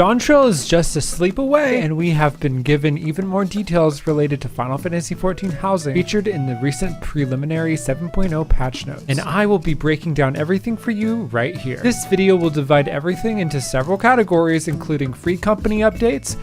Dawntrail is just a sleep away, and we have been given even more details related to Final Fantasy XIV housing featured in the recent preliminary 7.0 patch notes. And I will be breaking down everything for you right here. This video will divide everything into several categories, including free company updates,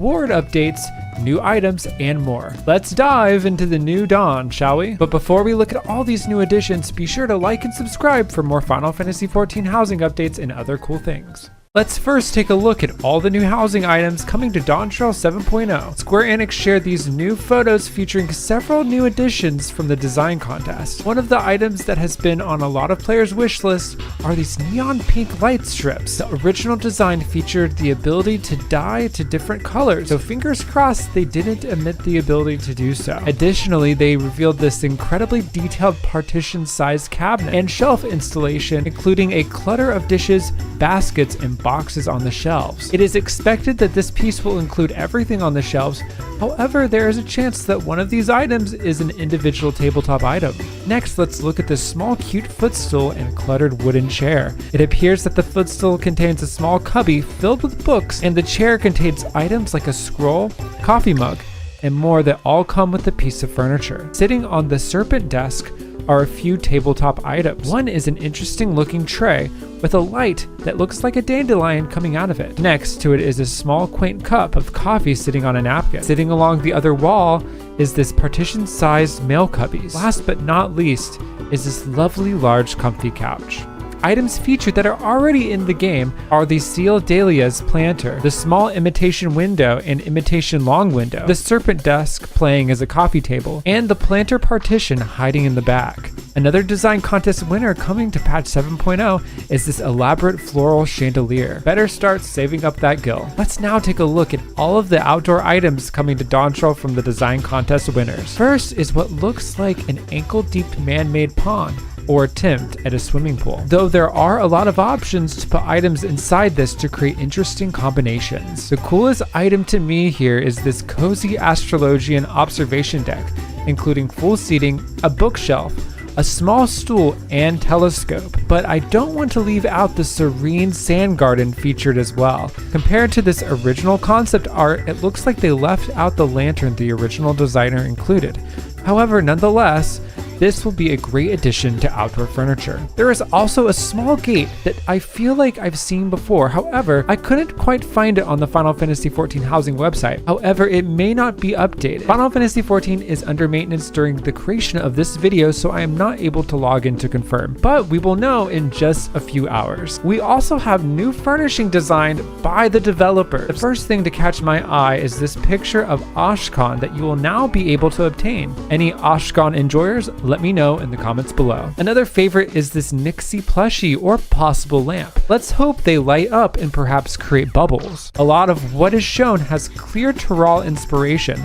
ward updates, new items, and more. Let's dive into the new Dawn, shall we? But before we look at all these new additions, be sure to like and subscribe for more Final Fantasy XIV housing updates and other cool things. Let's first take a look at all the new housing items coming to Dawntrail 7.0. Square Enix shared these new photos featuring several new additions from the design contest. One of the items that has been on a lot of players' wish lists are these neon pink light strips. The original design featured the ability to dye to different colors, so fingers crossed they didn't omit the ability to do so. Additionally, they revealed this incredibly detailed partition-sized cabinet and shelf installation, including a clutter of dishes, baskets, and boxes on the shelves. It is expected that this piece will include everything on the shelves. However, there is a chance that one of these items is an individual tabletop item. Next, let's look at this small cute footstool and cluttered wooden chair. It appears that the footstool contains a small cubby filled with books, and the chair contains items like a scroll, coffee mug, and more that all come with a piece of furniture. Sitting on the serpent desk are a few tabletop items. One is an interesting looking tray with a light that looks like a dandelion coming out of it. Next to it is a small quaint cup of coffee sitting on a napkin. Sitting along the other wall is this partition-sized mail cubbies. Last but not least is this lovely large comfy couch. Items featured that are already in the game are the Seal Dahlia's planter, the small imitation window and imitation long window, the serpent desk playing as a coffee table, and the planter partition hiding in the back. Another design contest winner coming to patch 7.0 is this elaborate floral chandelier. Better start saving up that gil. Let's now take a look at all of the outdoor items coming to Dawntrail from the design contest winners. First is what looks like an ankle-deep man-made pond, or attempt at a swimming pool. Though there are a lot of options to put items inside this to create interesting combinations. The coolest item to me here is this cozy Astrologian observation deck, including full seating, a bookshelf, a small stool, and telescope. But I don't want to leave out the serene sand garden featured as well. Compared to this original concept art, it looks like they left out the lantern the original designer included. However, nonetheless, this will be a great addition to outdoor furniture. There is also a small gate that I feel like I've seen before. However, I couldn't quite find it on the Final Fantasy XIV housing website. However, it may not be updated. Final Fantasy XIV is under maintenance during the creation of this video, so I am not able to log in to confirm, but we will know in just a few hours. We also have new furnishing designed by the developers. The first thing to catch my eye is this picture of Ashkan that you will now be able to obtain. Any Ashkan enjoyers, let me know in the comments below. Another favorite is this Nixie plushie or possible lamp. Let's hope they light up and perhaps create bubbles. A lot of what is shown has clear Terral inspiration.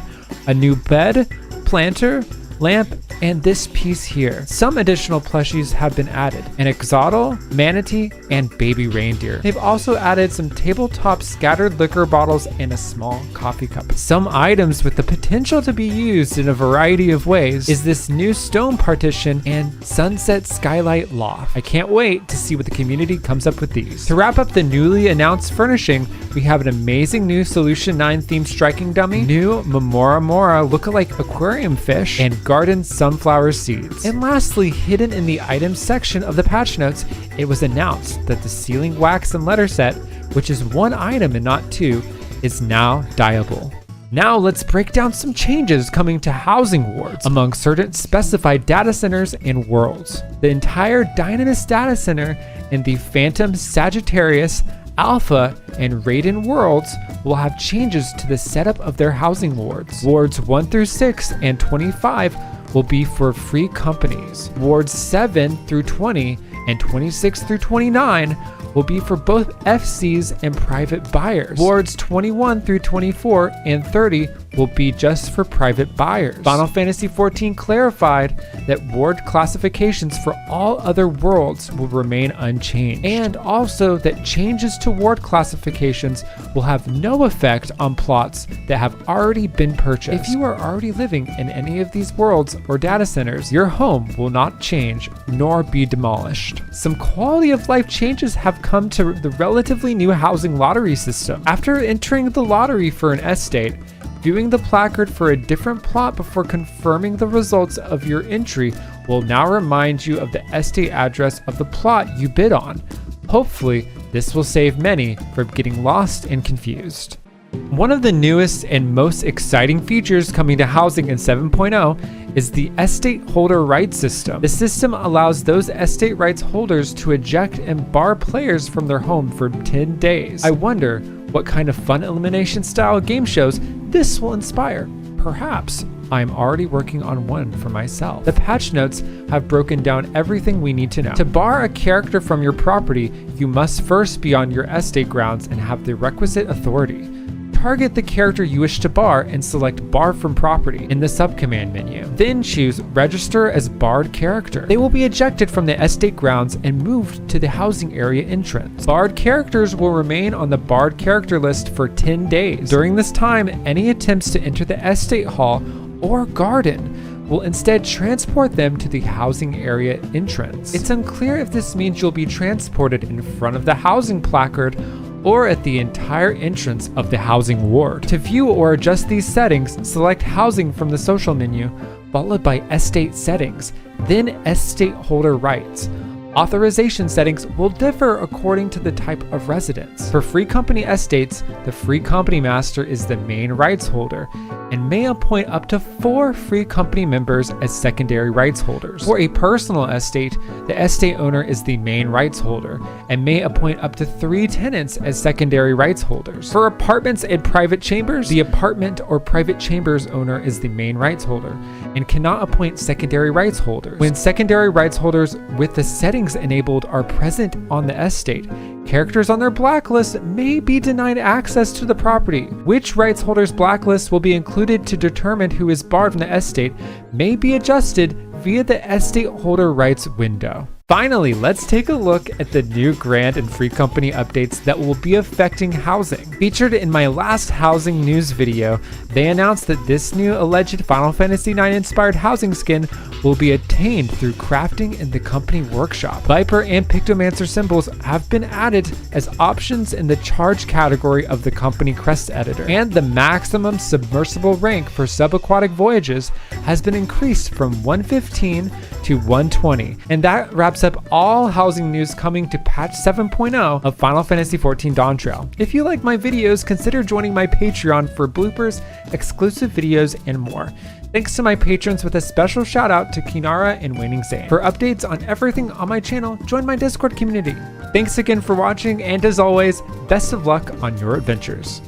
A new bed, planter, lamp, and this piece here. Some additional plushies have been added: an Exotl, manatee, and baby reindeer. They've also added some tabletop scattered liquor bottles and a small coffee cup. Some items with the potential to be used in a variety of ways is this new stone partition and sunset skylight loft. I can't wait to see what the community comes up with these. To wrap up the newly announced furnishing, we have an amazing new Solution 9 themed striking dummy, new Mamora Mora lookalike aquarium fish, and garden sunflower seeds. And lastly, hidden in the items section of the patch notes, it was announced that the sealing wax and letter set, which is one item and not two, is now dyeable. Now let's break down some changes coming to housing wards among certain specified data centers and worlds. The entire Dynamis data center and the Phantom, Sagittarius, Alpha, and Raiden worlds will have changes to the setup of their housing wards. Wards 1 through 6 and 25 will be for free companies. Wards 7 through 20 and 26 through 29 will be for both FCs and private buyers. Wards 21 through 24 and 30 will be just for private buyers. Final Fantasy XIV clarified that ward classifications for all other worlds will remain unchanged, and also that changes to ward classifications will have no effect on plots that have already been purchased. If you are already living in any of these worlds or data centers, your home will not change nor be demolished. Some quality of life changes have come to the relatively new housing lottery system. After entering the lottery for an estate, viewing the placard for a different plot before confirming the results of your entry will now remind you of the estate address of the plot you bid on. Hopefully, this will save many from getting lost and confused. One of the newest and most exciting features coming to housing in 7.0 is the estate holder rights system. The system allows those estate rights holders to eject and bar players from their home for 10 days. I wonder what kind of fun elimination style game shows this will inspire. Perhaps I'm already working on one for myself. The patch notes have broken down everything we need to know. To bar a character from your property, you must first be on your estate grounds and have the requisite authority. Target the character you wish to bar and select Bar from Property in the subcommand menu. Then choose Register as Barred Character. They will be ejected from the estate grounds and moved to the housing area entrance. Barred characters will remain on the Barred Character list for 10 days. During this time, any attempts to enter the estate hall or garden will instead transport them to the housing area entrance. It's unclear if this means you'll be transported in front of the housing placard or at the entire entrance of the housing ward. To view or adjust these settings, select Housing from the social menu, followed by Estate Settings, then Estate Holder Rights. Authorization settings will differ according to the type of residence. For free company estates, the free company master is the main rights holder and may appoint up to 4 free company members as secondary rights holders. For a personal estate, the estate owner is the main rights holder and may appoint up to 3 tenants as secondary rights holders. For apartments and private chambers, the apartment or private chambers owner is the main rights holder and cannot appoint secondary rights holders. When secondary rights holders with the settings enabled are present on the estate, characters on their blacklist may be denied access to the property. Which rights holders' blacklist will be included to determine who is barred from the estate may be adjusted via the estate holder rights window. Finally, let's take a look at the new Grand and Free Company updates that will be affecting housing. Featured in my last housing news video, they announced that this new alleged Final Fantasy IX inspired housing skin will be attained through crafting in the company workshop. Viper and Pictomancer symbols have been added as options in the charge category of the company crest editor, and the maximum submersible rank for subaquatic voyages has been increased from 115 to 120. And that wraps up all housing news coming to patch 7.0 of Final Fantasy XIV Dawntrail. If you like my videos, consider joining my Patreon for bloopers, exclusive videos, and more. Thanks to my patrons, with a special shout out to Kinara and Waning Zane. For updates on everything on my channel, join my Discord community. Thanks again for watching, and as always, best of luck on your adventures.